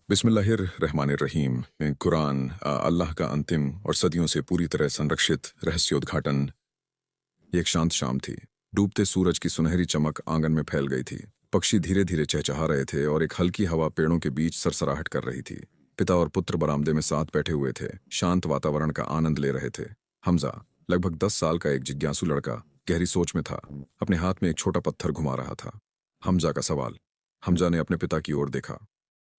बिस्मिल्लाहिर्रहमानिर्रहीम। कुरान अल्लाह का अंतिम और सदियों से पूरी तरह संरक्षित रहस्योद्घाटन। एक शांत शाम थी। डूबते सूरज की सुनहरी चमक आंगन में फैल गई थी। पक्षी धीरे धीरे चहचहा रहे थे और एक हल्की हवा पेड़ों के बीच सरसराहट कर रही थी। पिता और पुत्र बरामदे में साथ बैठे हुए थे, शांत वातावरण का आनंद ले रहे थे। हमजा, लगभग 10 साल का एक जिज्ञासु लड़का, गहरी सोच में था। अपने हाथ में एक छोटा पत्थर घुमा रहा था। हमजा का सवाल। हमजा ने अपने पिता की ओर देखा।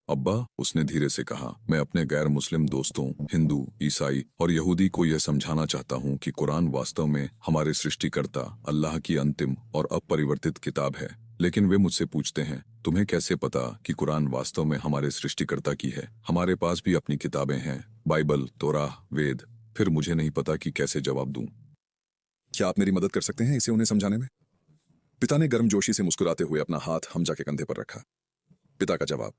अब्बा, उसने धीरे से कहा, मैं अपने गैर मुस्लिम दोस्तों, हिंदू, ईसाई और यहूदी को यह समझाना चाहता हूँ कि कुरान वास्तव में हमारे सृष्टिकर्ता अल्लाह की अंतिम और अपरिवर्तित किताब है। लेकिन वे मुझसे पूछते हैं, तुम्हें कैसे पता कि कुरान वास्तव में हमारे सृष्टिकर्ता की है? हमारे पास भी अपनी किताबें हैं, बाइबल, तौराह, वेद। फिर मुझे नहीं पता कि कैसे जवाब दूं। क्या आप मेरी मदद कर सकते हैं इसे उन्हें समझाने में? पिता ने गर्मजोशी से मुस्कुराते हुए अपना हाथ हमजा के कंधे पर रखा। पिता का जवाब।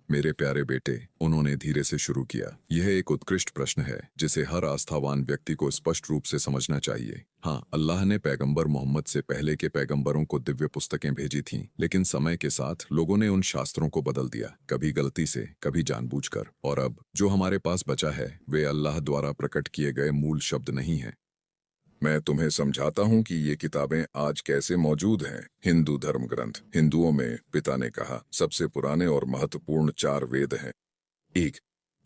मेरे प्यारे बेटे, उन्होंने धीरे से शुरू किया, यह एक उत्कृष्ट प्रश्न है जिसे हर आस्थावान व्यक्ति को स्पष्ट रूप से समझना चाहिए। हाँ, अल्लाह ने पैगंबर मोहम्मद से पहले के पैगंबरों को दिव्य पुस्तकें भेजी थीं, लेकिन समय के साथ लोगों ने उन शास्त्रों को बदल दिया, कभी गलती से, कभी जानबूझकर। और अब जो हमारे पास बचा है वे अल्लाह द्वारा प्रकट किए गए मूल शब्द नहीं हैं। मैं तुम्हें समझाता हूँ कि ये किताबें आज कैसे मौजूद हैं। हिंदू धर्म ग्रंथ। हिंदुओं में, पिता ने कहा, सबसे पुराने और महत्वपूर्ण 4 वेद हैं। 1,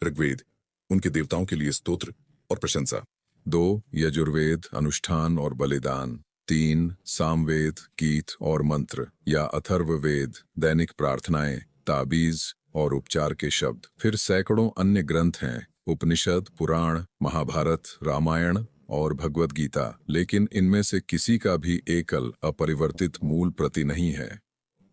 ऋग्वेद, उनके देवताओं के लिए स्तोत्र और प्रशंसा। 2, यजुर्वेद, अनुष्ठान और बलिदान। 3, सामवेद, गीत और मंत्र या अथर्ववेद, दैनिक प्रार्थनाएं, ताबीज और उपचार के शब्द। फिर सैकड़ों अन्य ग्रंथ हैं, उपनिषद, पुराण, महाभारत, रामायण और भगवद गीता। लेकिन इनमें से किसी का भी एकल अपरिवर्तित मूल प्रति नहीं है।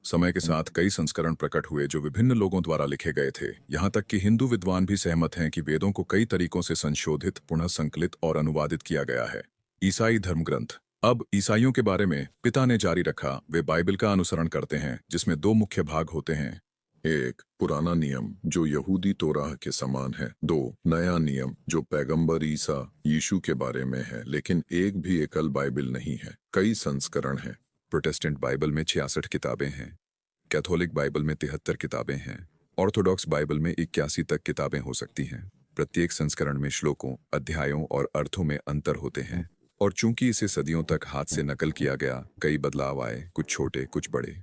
समय के साथ कई संस्करण प्रकट हुए जो विभिन्न लोगों द्वारा लिखे गए थे। यहाँ तक कि हिंदू विद्वान भी सहमत हैं कि वेदों को कई तरीकों से संशोधित, पुनः संकलित और अनुवादित किया गया है। ईसाई धर्म ग्रंथ। अब ईसाइयों के बारे में पिता ने जारी रखा, वे बाइबल का अनुसरण करते हैं जिसमें 2 मुख्य भाग होते हैं। 1, पुराना नियम जो यहूदी तोराह के समान है। 2, नया नियम जो पैगंबर ईसा यीशु के बारे में है, लेकिन एक भी एकल बाइबल नहीं है, कई संस्करण हैं। प्रोटेस्टेंट बाइबल में 66 किताबें हैं, कैथोलिक बाइबल में 73 किताबें हैं, ऑर्थोडॉक्स बाइबल में 81 तक किताबें हो सकती हैं। प्रत्येक संस्करण में श्लोकों, अध्यायों और अर्थों में अंतर होते हैं, और चूंकि इसे सदियों तक हाथ से नकल किया गया, कई बदलाव आए, कुछ छोटे, कुछ बड़े।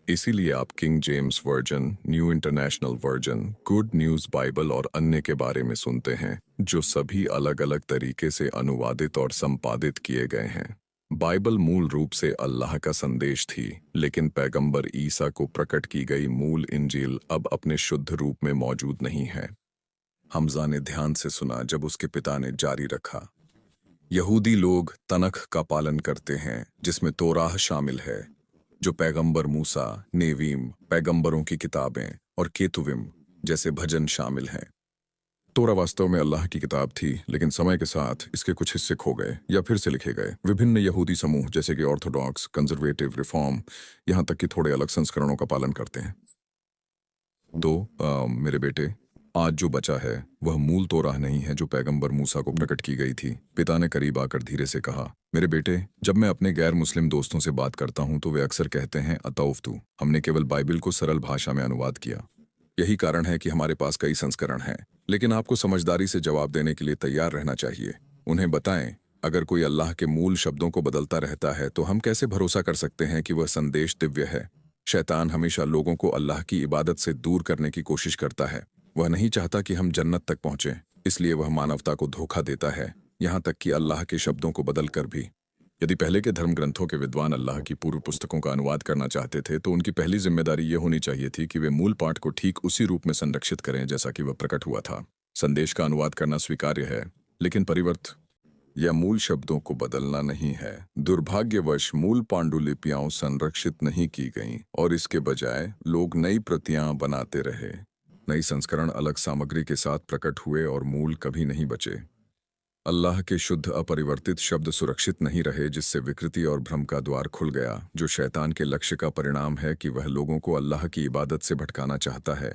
इसीलिए आप king James version, new international version, good news Bible और अन्य के बारे में सुनते हैं, जो सभी अलग अलग तरीके से अनुवादित और संपादित किए गए हैं। बाइबल मूल रूप से अल्लाह का संदेश थी, लेकिन पैगंबर ईसा को प्रकट की गई मूल इंजील अब अपने शुद्ध रूप में मौजूद नहीं है। हमजा ने ध्यान से सुना जब उसके पिता ने जारी रखा, यहूदी लोग तनख का पालन करते हैं जिसमें तोराह शामिल है, जो पैगंबर मूसा, नेवीम, पैगंबरों की किताबें और केतुविम जैसे भजन शामिल हैं। तोरा वास्तव में अल्लाह की किताब थी, लेकिन समय के साथ इसके कुछ हिस्से खो गए या फिर से लिखे गए। विभिन्न यहूदी समूह जैसे कि ऑर्थोडॉक्स, कंजर्वेटिव, रिफॉर्म, यहाँ तक कि थोड़े अलग संस्करणों का पालन करते हैं। मेरे बेटे, आज जो बचा है वह मूल तोराह नहीं है जो पैगंबर मूसा को प्रकट की गई थी। पिता ने करीब आकर धीरे से कहा, मेरे बेटे, जब मैं अपने गैर मुस्लिम दोस्तों से बात करता हूं तो वे अक्सर कहते हैं, अतौफ्तु, हमने केवल बाइबल को सरल भाषा में अनुवाद किया। यही कारण है कि हमारे पास कई संस्करण हैं, लेकिन आपको समझदारी से जवाब देने के लिए तैयार रहना चाहिए। उन्हें बताएं, अगर कोई अल्लाह के मूल शब्दों को बदलता रहता है तो हम कैसे भरोसा कर सकते हैं कि वह संदेश दिव्य है? शैतान हमेशा लोगों को अल्लाह की इबादत से दूर करने की कोशिश करता है। वह नहीं चाहता कि हम जन्नत तक पहुंचें, इसलिए वह मानवता को धोखा देता है, यहाँ तक कि अल्लाह के शब्दों को बदल कर भी। यदि पहले के धर्म ग्रंथों के विद्वान अल्लाह की पूर्व पुस्तकों का अनुवाद करना चाहते थे तो उनकी पहली जिम्मेदारी ये होनी चाहिए थी कि वे मूल पाठ को ठीक उसी रूप में संरक्षित करें जैसा कि वह प्रकट हुआ था। संदेश का अनुवाद करना स्वीकार्य है, लेकिन परिवर्त या मूल शब्दों को बदलना नहीं है। दुर्भाग्यवश मूल पांडुलिपियां संरक्षित नहीं की गईं और इसके बजाय लोग नई प्रतियां बनाते रहे। नई संस्करण अलग सामग्री के साथ प्रकट हुए और मूल कभी नहीं बचे। अल्लाह के शुद्ध अपरिवर्तित शब्द सुरक्षित नहीं रहे, जिससे विकृति और भ्रम का द्वार खुल गया, जो शैतान के लक्ष्य का परिणाम है कि वह लोगों को अल्लाह की इबादत से भटकाना चाहता है।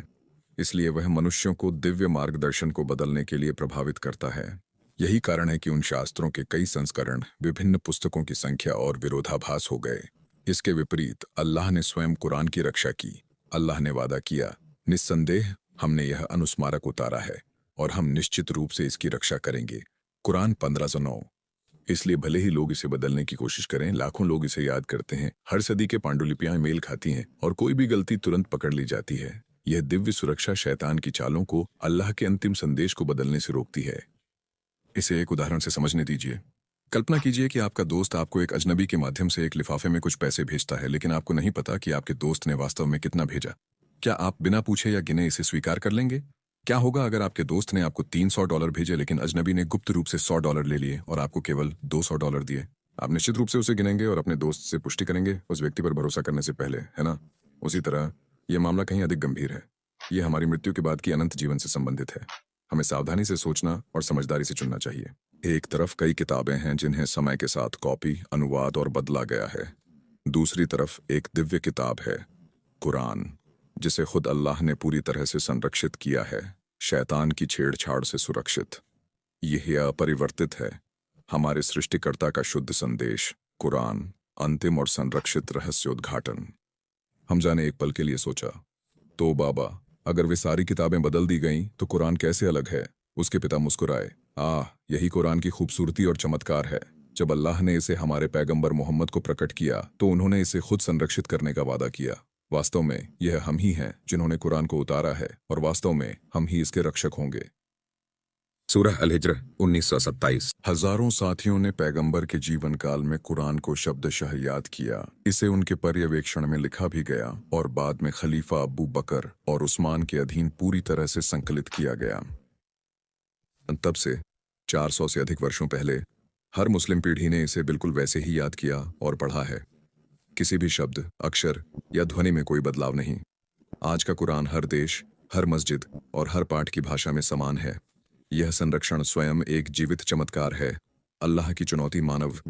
इसलिए वह मनुष्यों को दिव्य मार्गदर्शन को बदलने के लिए प्रभावित करता है। यही कारण है कि उन शास्त्रों के कई संस्करण, विभिन्न पुस्तकों की संख्या और विरोधाभास हो गए। इसके विपरीत अल्लाह ने स्वयं कुरान की रक्षा की। अल्लाह ने वादा किया, निस्संदेह हमने यह अनुस्मारक उतारा है और हम निश्चित रूप से इसकी रक्षा करेंगे। कुरान 1509। इसलिए भले ही लोग इसे बदलने की कोशिश करें, लाखों लोग इसे याद करते हैं, हर सदी के पांडुलिपियां मेल खाती हैं और कोई भी गलती तुरंत पकड़ ली जाती है। यह दिव्य सुरक्षा शैतान की चालों को अल्लाह के अंतिम संदेश को बदलने से रोकती है। इसे एक उदाहरण से समझने दीजिए। कल्पना कीजिए कि आपका दोस्त आपको एक अजनबी के माध्यम से एक लिफाफे में कुछ पैसे भेजता है, लेकिन आपको नहीं पता कि आपके दोस्त ने वास्तव में कितना भेजा। क्या आप बिना पूछे या गिने इसे स्वीकार कर लेंगे? क्या होगा अगर आपके दोस्त ने आपको $300 भेजे, लेकिन अजनबी ने गुप्त रूप से $100 ले लिए और आपको केवल $200 दिए? आप निश्चित रूप से उसे गिनेंगे और अपने दोस्त से पुष्टि करेंगे उस व्यक्ति पर भरोसा करने से पहले, है ना? उसी तरह यह मामला कहीं अधिक गंभीर है। यह हमारी मृत्यु के बाद की अनंत जीवन से संबंधित है। हमें सावधानी से सोचना और समझदारी से चुनना चाहिए। एक तरफ कई किताबें हैं जिन्हें समय के साथ कॉपी, अनुवाद और बदला गया है। दूसरी तरफ एक दिव्य किताब है, कुरान, जिसे खुद अल्लाह ने पूरी तरह से संरक्षित किया है, शैतान की छेड़छाड़ से सुरक्षित। यह अपरिवर्तित है, हमारे सृष्टिकर्ता का शुद्ध संदेश, कुरान, अंतिम और संरक्षित रहस्योद्घाटन। हम जाने एक पल के लिए सोचा, तो बाबा, अगर वे सारी किताबें बदल दी गईं तो कुरान कैसे अलग है? उसके पिता मुस्कुराए। यही कुरान की खूबसूरती और चमत्कार है। जब अल्लाह ने इसे हमारे पैगंबर मोहम्मद को प्रकट किया तो उन्होंने इसे खुद संरक्षित करने का वादा किया। वास्तव में यह हम ही हैं जिन्होंने कुरान को उतारा है और वास्तव में हम ही इसके रक्षक होंगे। सूरह अल-हिज्र 1927। हजारों साथियों ने पैगंबर के जीवन काल में कुरान को शब्दशः याद किया। इसे उनके पर्यवेक्षण में लिखा भी गया और बाद में खलीफा अबू बकर और उस्मान के अधीन पूरी तरह से संकलित किया गया। तब से 400 से अधिक वर्षों पहले हर मुस्लिम पीढ़ी ने इसे बिल्कुल वैसे ही याद किया और पढ़ा है। किसी भी शब्द, अक्षर या ध्वनि में कोई बदलाव नहीं। आज का कुरान हर देश, हर मस्जिद और हर पाठ की भाषा में समान है। यह संरक्षण स्वयं एक जीवित चमत्कार है। अल्लाह की चुनौती मानव